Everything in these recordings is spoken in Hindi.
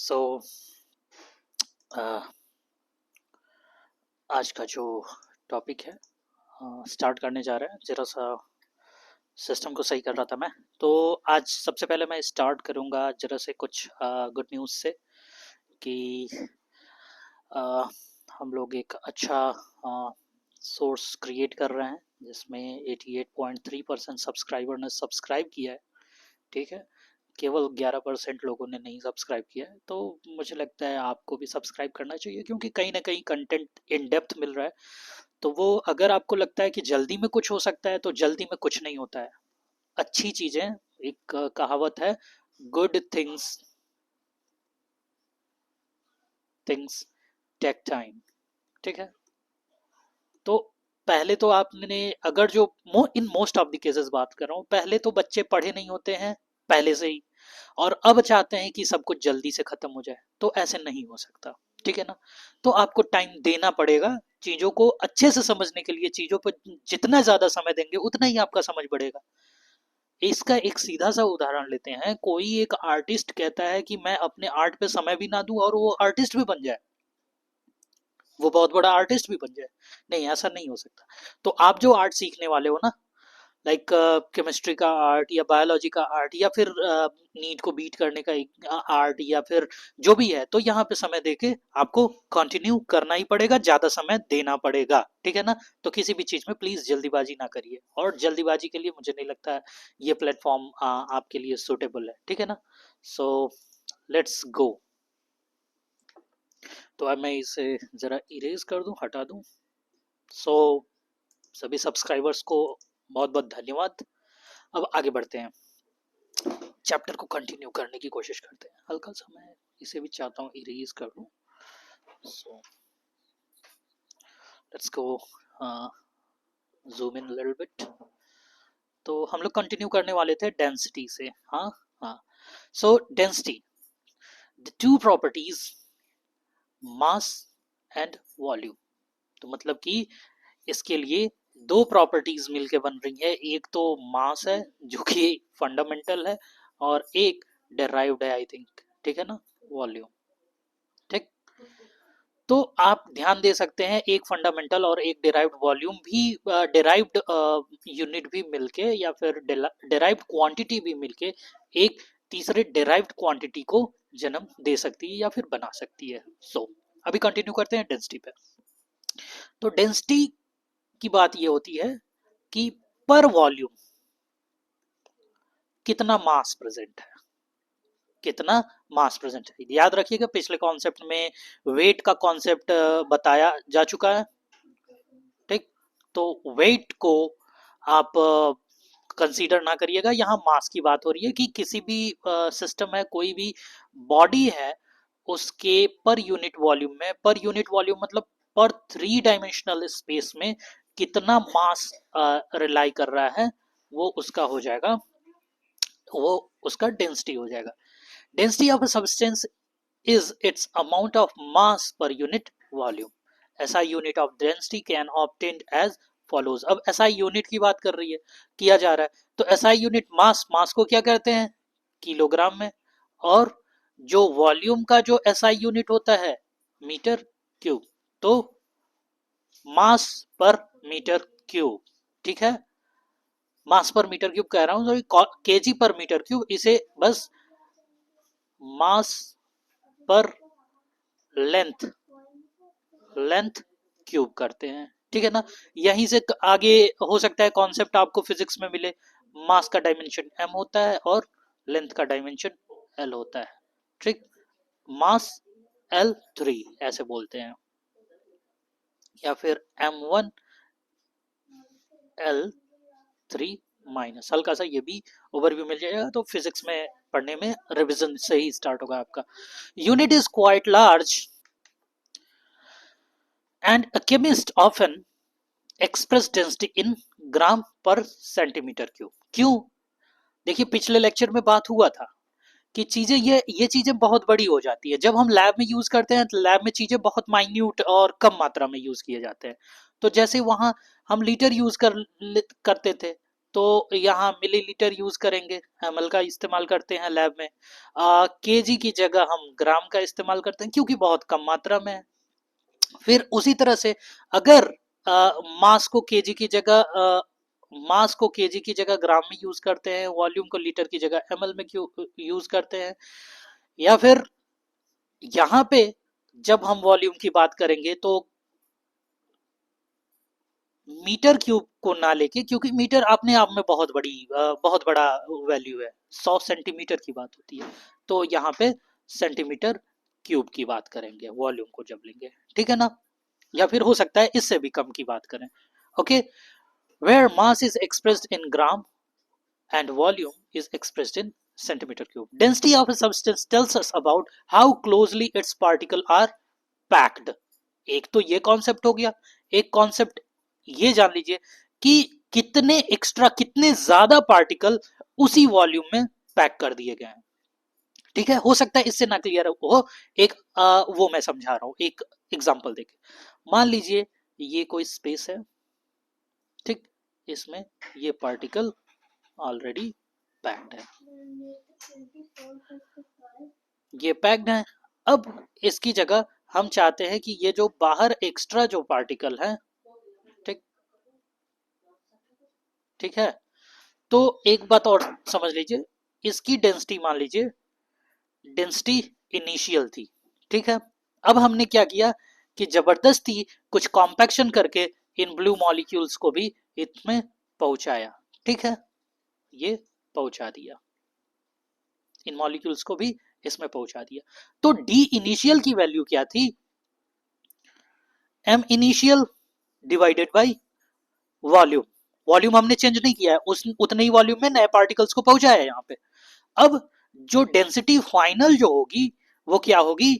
सो आज का जो टॉपिक है स्टार्ट करने जा रहे हैं। जरा सा सिस्टम को सही कर रहा था मैं। तो आज सबसे पहले मैं स्टार्ट करूंगा जरा से कुछ गुड न्यूज़ से कि अ, हम लोग एक अच्छा सोर्स क्रिएट कर रहे हैं जिसमें 88.3% सब्सक्राइबर ने सब्सक्राइब किया है। ठीक है, केवल 11% लोगों ने नहीं सब्सक्राइब किया है। तो मुझे लगता है आपको भी सब्सक्राइब करना चाहिए क्योंकि कहीं ना कहीं कंटेंट इन डेप्थ मिल रहा है। तो वो अगर आपको लगता है कि जल्दी में कुछ हो सकता है तो जल्दी में कुछ नहीं होता है। अच्छी चीजें, एक कहावत है, good things things take time. ठीक है, तो पहले तो आपने अगर जो in most of the cases बात कर रहा हूँ, पहले तो बच्चे पढ़े नहीं होते हैं पहले से ही, और अब चाहते हैं कि सब कुछ जल्दी से खत्म हो जाए। तो ऐसे नहीं हो सकता। ठीक है ना, तो आपको टाइम देना पड़ेगा चीजों को अच्छे से समझने के लिए। चीजों पर जितना ज्यादा समय देंगे उतना ही आपका समझ बढ़ेगा। इसका एक सीधा सा उदाहरण लेते हैं। कोई एक आर्टिस्ट कहता है कि मैं अपने आर्ट पे समय भी ना दूं और वो आर्टिस्ट भी बन जाए, वो बहुत बड़ा आर्टिस्ट भी बन जाए। नहीं, ऐसा नहीं हो सकता। तो आप जो आर्ट सीखने वाले हो ना, लाइक केमिस्ट्री का आर्ट या बायोलॉजी का आर्ट या फिर नीट को बीट करने का एक आर्ट या फिर जो भी है, तो यहाँ पे समय देके आपको कंटिन्यू करना ही पड़ेगा, ज्यादा समय देना पड़ेगा। ठीक है ना, तो किसी भी चीज में प्लीज जल्दीबाजी ना करिए, और जल्दीबाजी के लिए मुझे नहीं लगता ये प्लेटफॉर्म आपके लिए सुटेबल है। ठीक है ना, सो लेट्स गो। तो अब मैं इसे जरा इरेज कर दूं, हटा दूं। सो सभी सब्सक्राइबर्स को बहुत बहुत धन्यवाद। अब आगे बढ़ते हैं, चैप्टर को कंटिन्यू करने की कोशिश करते हैं। हल्का सा मैं इसे भी चाहता हूँ इरेज कर दूं। So let's go, zoom in little bit. तो हम लोग कंटिन्यू करने वाले थे डेंसिटी से। हाँ हाँ, सो density, the two properties mass and volume. तो मतलब कि इसके लिए दो प्रॉपर्टीज मिलके बन रही है। एक तो मास है जो कि फंडामेंटल है, और एक डेराइव्ड है आई थिंक। ठीक है ना, वॉल्यूम। ठीक, तो आप ध्यान दे सकते हैं एक फंडामेंटल और एक डेराइव्ड वॉल्यूम भी, डेराइव्ड यूनिट भी मिलके या फिर डेराइव्ड क्वांटिटी भी मिलके एक तीसरे डेराइव्ड क्वांटिटी को जन्म दे सकती है या फिर बना सकती है। सो अभी कंटिन्यू करते हैं डेंसिटी पे। तो डेंसिटी की बात ये होती है कि पर वॉल्यूम कितना मास प्रेजेंट है, कितना मास प्रेजेंट है। याद रखिएगा पिछले कॉन्सेप्ट में वेट का कॉन्सेप्ट बताया जा चुका है। ठीक, तो वेट को आप कंसीडर ना करिएगा, यहाँ मास की बात हो रही है कि किसी भी सिस्टम है, कोई भी बॉडी है, उसके पर यूनिट वॉल्यूम में, पर यूनिट वॉल्यूम मतलब पर थ्री डायमेंशनल स्पेस में कितना मास रिलाई कर रहा है, वो उसका हो जाएगा, वो उसका डेंसिटी हो जाएगा। Density of a substance is its amount of mass per unit volume. SI unit of density can obtained as follows. अब SI यूनिट की बात कर रही है, किया जा रहा है, तो SI यूनिट मास, मास को क्या कहते हैं, किलोग्राम में, और जो वॉल्यूम का जो SI यूनिट होता है, मीटर क्यूब। तो मास पर मीटर क्यूब। ठीक है, मास पर मीटर क्यूब कह रहा हूं, सॉरी, केजी पर मीटर क्यूब, इसे बस मास पर लेंथ लेंथ क्यूब करते हैं। ठीक है ना, यहीं से आगे हो सकता है कॉन्सेप्ट आपको फिजिक्स में मिले। मास का डायमेंशन m होता है और लेंथ का डायमेंशन l होता है। ठीक, मास L3 ऐसे बोलते हैं, या फिर m1 L3 माइनस। हल्का सा ये भी ओवरव्यू मिल जाएगा, तो फिजिक्स में पढ़ने में रिवीजन से ही स्टार्ट होगा आपका। Unit is quite large and a chemist often express density in ग्राम पर सेंटीमीटर क्यूब। क्यों? देखिए पिछले लेक्चर में बात हुआ था कि चीजें, ये चीजें बहुत बड़ी हो जाती है जब हम लैब में यूज करते हैं। तो लैब में चीजें बहुत माइन्यूट और कम मात्रा में यूज किए जाते हैं। तो जैसे वहां हम लीटर यूज करते थे, तो यहाँ मिलीलीटर यूज करेंगे, ml का इस्तेमाल करते हैं लैब में। केजी की जगह हम ग्राम का इस्तेमाल करते हैं क्योंकि बहुत कम मात्रा में है। फिर उसी तरह से अगर मास को केजी की जगह मास को केजी की जगह ग्राम में यूज करते हैं, वॉल्यूम को लीटर की जगह एमएल में क्यों यूज करते हैं, या फिर यहाँ पे जब हम वॉल्यूम की बात करेंगे तो मीटर क्यूब को ना लेके, क्योंकि मीटर अपने आप में बहुत बड़ा वैल्यू है, 100 सेंटीमीटर की बात होती है, तो यहाँ पे सेंटीमीटर क्यूब की बात करेंगे वॉल्यूम को जब लेंगे, ठीक है ना। या फिर हो सकता है इससे भी कम की बात करें। Okay, where mass is expressed in gram and volume is expressed in centimeter cube. Density of a substance tells us about how closely its particles are packed. एक तो ये कॉन्सेप्ट हो गया। एक कॉन्सेप्ट ये जान लीजिए कि कितने एक्स्ट्रा, कितने ज्यादा पार्टिकल उसी वॉल्यूम में पैक कर दिए गए हैं, ठीक है। हो सकता है इससे ना क्लियर हो, एक वो मैं समझा रहा हूं, एक एग्जांपल देके। मान लीजिए ये कोई स्पेस है, ठीक, इसमें ये पार्टिकल ऑलरेडी पैक्ड है, ये पैक्ड है। अब इसकी जगह हम चाहते हैं कि ये जो बाहर एक्स्ट्रा जो पार्टिकल है, ठीक, ठीक है, तो एक बात और समझ लीजिए, इसकी डेंसिटी मान लीजिए डेंसिटी इनिशियल थी, ठीक है। अब हमने क्या किया कि जबरदस्ती कुछ कॉम्पैक्शन करके इन ब्लू मॉलिक्यूल्स को भी इसमें पहुंचाया, ठीक है, ये पहुंचा दिया, इन मॉलिक्यूल्स को भी इसमें पहुंचा दिया। तो डी इनिशियल की वैल्यू क्या थी, M initial divided by volume. Volume हमने चेंज नहीं किया है, उस उतने ही वॉल्यूम में नए पार्टिकल्स को पहुंचाया है यहाँ पे। अब जो डेंसिटी फाइनल जो होगी वो क्या होगी,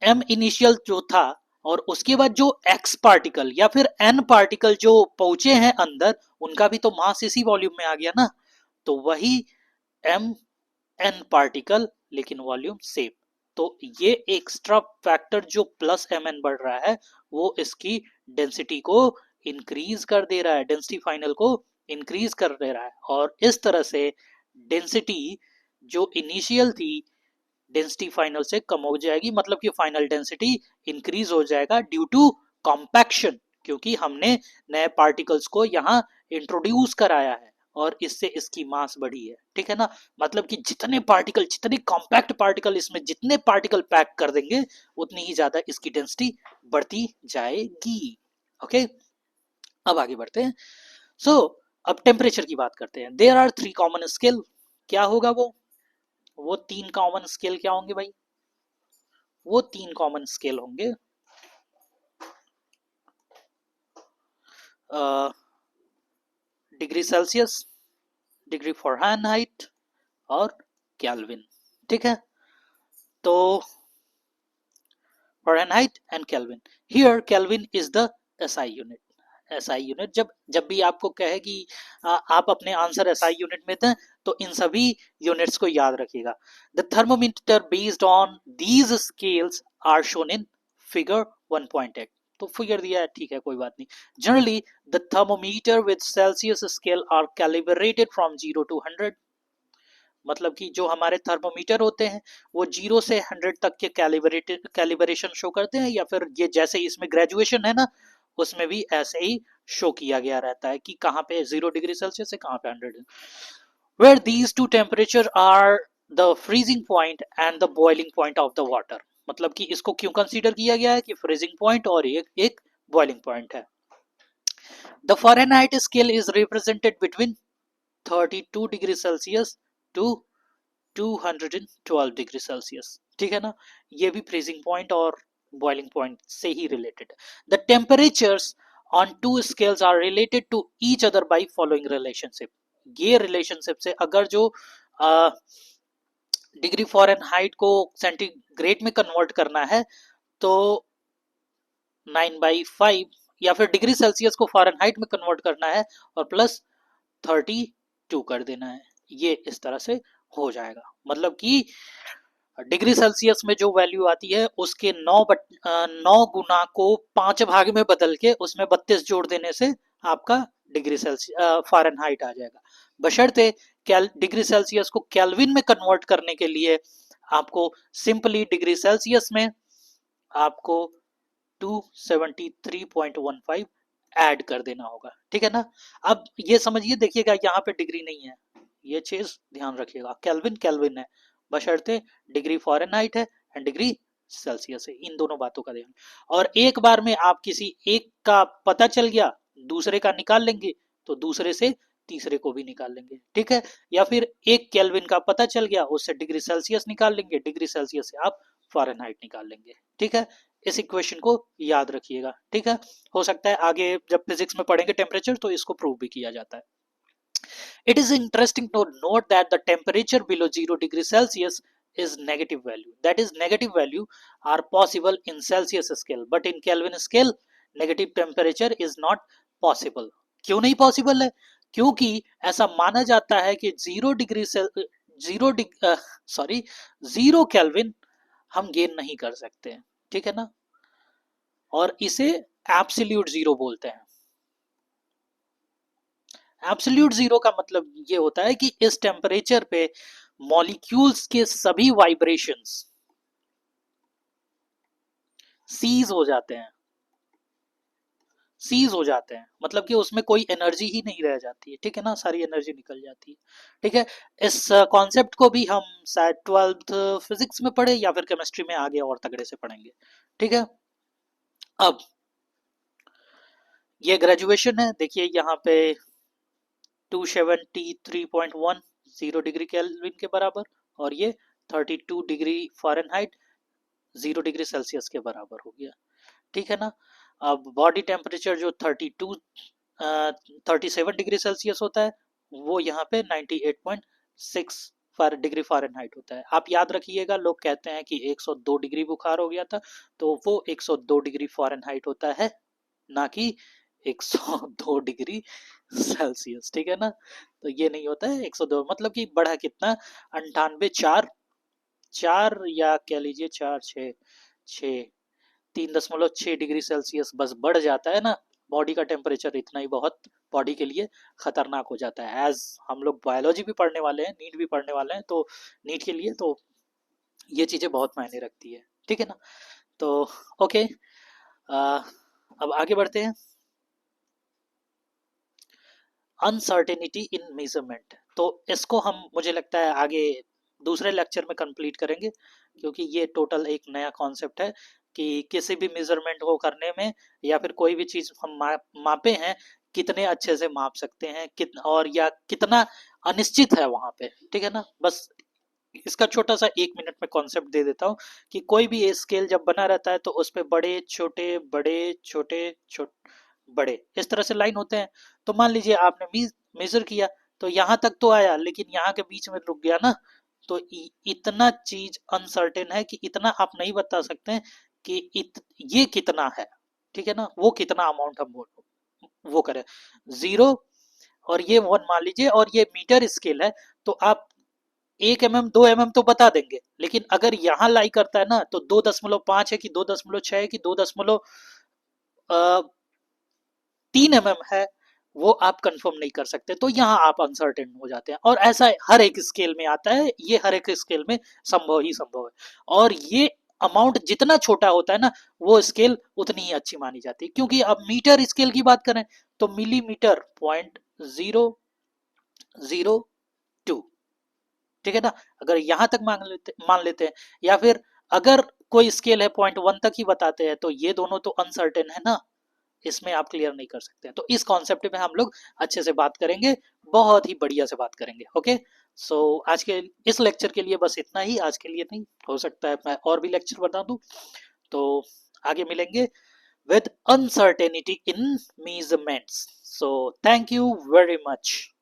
एम इनिशियल जो था और उसके बाद जो एक्स पार्टिकल या फिर एन पार्टिकल जो पहुंचे हैं अंदर, उनका भी तो मास इसी वॉल्यूम में आ गया ना, तो वही एम एन पार्टिकल लेकिन वॉल्यूम सेम। तो ये एक्स्ट्रा फैक्टर जो प्लस एम एन बढ़ रहा है वो इसकी डेंसिटी को इंक्रीज कर दे रहा है, डेंसिटी फाइनल को इंक्रीज कर दे रहा है, और इस तरह से डेंसिटी जो इनिशियल थी डेंसिटी फाइनल से कम हो जाएगी, मतलब कि फाइनल डेंसिटी इंक्रीज हो जाएगा ड्यू टू कॉम्पैक्शन, क्योंकि हमने नए पार्टिकल्स को यहाँ इंट्रोड्यूस कराया है और इससे इसकी मास बढ़ी है, ठीक है ना। मतलब कि जितने पार्टिकल, जितने कॉम्पैक्ट पार्टिकल, इसमें जितने पार्टिकल पैक कर देंगे उतनी ही ज्यादा इसकी डेंसिटी बढ़ती जाएगी। ओके, अब आगे बढ़ते हैं। सो अब टेम्परेचर की बात करते हैं। There are 3 common scale. क्या होगा वो 3 कॉमन स्केल क्या होंगे भाई, वो 3 कॉमन स्केल होंगे डिग्री सेल्सियस, डिग्री फ़ारेनहाइट और केल्विन, ठीक है। तो Fahrenheit and kelvin, here kelvin is the SI unit. SI unit जब भी आपको कहे कि आप अपने आंसर एसआई यूनिट में दें तो इन सभी यूनिट्स को याद रखिएगा। The thermometer based on these scales are shown in figure 1.8। तो फिगर दिया है, ठीक है, कोई बात नहीं। Generally the thermometer with Celsius scale are calibrated from 0 to 100। मतलब कि जो हमारे थर्मोमीटर होते हैं वो 0 से 100 तक के कैलिब्रेशन शो करते हैं, या फिर ये जैसे इसमें ग्रेजुएशन है ना, उसमें भी ऐसे ही शो किया गया रहता है कि कहाँ पे 0 डिग्री सेल्सियस है, कहाँ पे 100 है। Where these two temperature are the freezing point and the boiling point of the water. मतलब कि इसको क्यों कंसीडर किया गया है कि फ्रीजिंग पॉइंट और एक बॉइलिंग पॉइंट है। The Fahrenheit scale is represented between 32 degree Celsius to 212 degree Celsius, ठीक है ना। ये भी फ्रीजिंग पॉइंट और बॉइलिंग पॉइंट से ही related. The temperatures on two scales are related to each other by following relationship. ये रिलेशनशिप से अगर जो डिग्री फ़ारेनहाइट को सेंटीग्रेड में कन्वर्ट करना है तो 9/5, या फिर डिग्री सेल्सियस को फ़ारेनहाइट में कन्वर्ट करना है और प्लस 32 कर देना है, ये इस तरह से हो जाएगा। मतलब कि डिग्री सेल्सियस में जो वैल्यू आती है उसके 9 गुना को 5 भाग में बदल के उसमें 32 जोड़ देने से आपका डिग्री सेल्सियस फ़ारेनहाइट आ जाएगा, बशर्ते डिग्री सेल्सियस को केल्विन में कन्वर्ट करने के लिए आपको सिंपली डिग्री सेल्सियस में आपको 273.15 ऐड कर देना होगा, ठीक है ना। अब ये समझिए, देखिएगा यहाँ पे डिग्री नहीं है, ये चीज ध्यान रखिएगा, केल्विन केल्विन है, बशर्ते डिग्री फ़ारेनहाइट है एंड डिग्री सेल्सियस है, इन दोनों बातों का ध्यान। और एक बार में आप किसी एक का पता चल गया, दूसरे का निकाल लेंगे, तो दूसरे से तीसरे को भी निकाल लेंगे, ठीक है। या फिर एक केल्विन का पता चल गया, उससे डिग्री सेल्सियस निकाल लेंगे, डिग्री सेल्सियस से आप फ़ारेनहाइट निकाल लेंगे, ठीक है। इस इक्वेशन को याद रखिएगा, ठीक है। हो सकता है आगे जब फिजिक्स में पढ़ेंगे टेम्परेचर तो इसको प्रूव भी किया जाता है। It is interesting to note that the temperature below 0 degree Celsius is negative value. That is, negative value are possible in Celsius scale, but in Kelvin scale, negative temperature is not possible. क्यों नहीं पॉसिबल है? क्योंकि ऐसा माना जाता है कि 0 केल्विन हम गेन नहीं कर सकते हैं, ठीक है ना। और इसे एब्सोल्यूट जीरो बोलते हैं। एब्सोल्यूट जीरो का मतलब ये होता है कि इस टेम्परेचर पे मॉलिक्यूल्स के सभी वाइब्रेशंस सीज हो जाते हैं, सीज हो जाते हैं, मतलब कि उसमें कोई एनर्जी ही नहीं रह जाती है, ठीक है ना, सारी एनर्जी निकल जाती है, ठीक है। इस कॉन्सेप्ट को भी हम शायद 12th फिजिक्स में पढ़े या फिर केमिस्ट्री में आगे और तगड़े से पढ़ेंगे, ठीक है। अब ये ग्रेजुएशन है, देखिए यहाँ पे 273.10 डिग्री केल्विन के बराबर, और ये 32 डिग्री फ़ारेनहाइट 0 डिग्री सेल्सियस के बराबर हो गया, ठीक है ना। अब बॉडी टेम्परेचर जो 37 डिग्री सेल्सियस होता है, वो यहाँ पे 98.6 डिग्री फ़ारेनहाइट होता है। आप याद रखिएगा, लोग कहते हैं कि 102 डिग्री बुखार हो गया था, तो वो 102 डिग्री फ़ारेनहाइट होता है, ना कि 102 डिग्री सेल्सियस, ठीक है ना। तो ये नहीं होता है 102, मतलब कि बढ़ा कितना, 98 4 या कह लीजिए 4 6 3.6 डिग्री सेल्सियस बस बढ़ जाता है ना, बॉडी का टेम्परेचर इतना ही बहुत बॉडी के लिए खतरनाक हो जाता है। एज हम लोग बायोलॉजी भी पढ़ने वाले हैं, नीट भी पढ़ने वाले हैं, तो नीट के लिए तो ये चीजें बहुत मायने रखती है, ठीक है ना। तो ओके, अब आगे बढ़ते हैं। अनसर्टेनिटी इन मेजरमेंट, तो इसको हम, मुझे लगता है आगे दूसरे लेक्चर में कंप्लीट करेंगे, क्योंकि ये टोटल एक नया कॉन्सेप्ट है कि किसी भी मेजरमेंट को करने में या फिर कोई भी चीज हम मापे हैं, कितने अच्छे से माप सकते हैं, और या कितना अनिश्चित है वहां पे, ठीक है ना। बस इसका छोटा सा 1 मिनट में कॉन्सेप्ट दे देता हूँ कि कोई भी स्केल जब बना रहता है तो उस पे बड़े छोटे बड़े छोटे छोटे बड़े इस तरह से लाइन होते हैं। तो मान लीजिए आपने मेजर किया तो यहाँ तक तो आया, लेकिन यहाँ के बीच में रुक गया ना, तो इतना चीज अनसर्टेन है कि इतना आप नहीं बता सकते हैं कि ये कितना है, ठीक है ना, वो कितना अमाउंट हम वो करें 0 और ये 1 मान लीजिए, और ये मीटर स्केल है, तो आप 1 mm 2 mm तो बता देंगे, लेकिन अगर यहाँ लाई करता है ना, तो 2.5 है कि 2.6 है कि 2.3 mm है, वो आप कंफर्म नहीं कर सकते, तो यहाँ आप अनसर्टेन हो जाते हैं। और ऐसा हर एक स्केल में आता है, ये हर एक स्केल में संभव ही संभव है। और ये अमाउंट जितना छोटा होता है ना, वो स्केल उतनी ही अच्छी मानी जाती है। क्योंकि अब मीटर स्केल की बात करें तो मिलीमीटर 0.002, ठीक है ना। अगर यहां तक मान लेते हैं, या फिर अगर कोई स्केल है 0.1 तक ही बताते हैं, तो ये दोनों तो अनसर्टेन है ना, इसमें आप क्लियर नहीं कर सकते। तो इस कॉन्सेप्ट में हम लोग अच्छे से बात करेंगे, बहुत ही बढ़िया से बात करेंगे, ओके। सो आज के इस लेक्चर के लिए बस इतना ही, आज के लिए नहीं, हो सकता है मैं और भी लेक्चर बता दूं, तो आगे मिलेंगे with uncertainty in measurements. So thank you very much.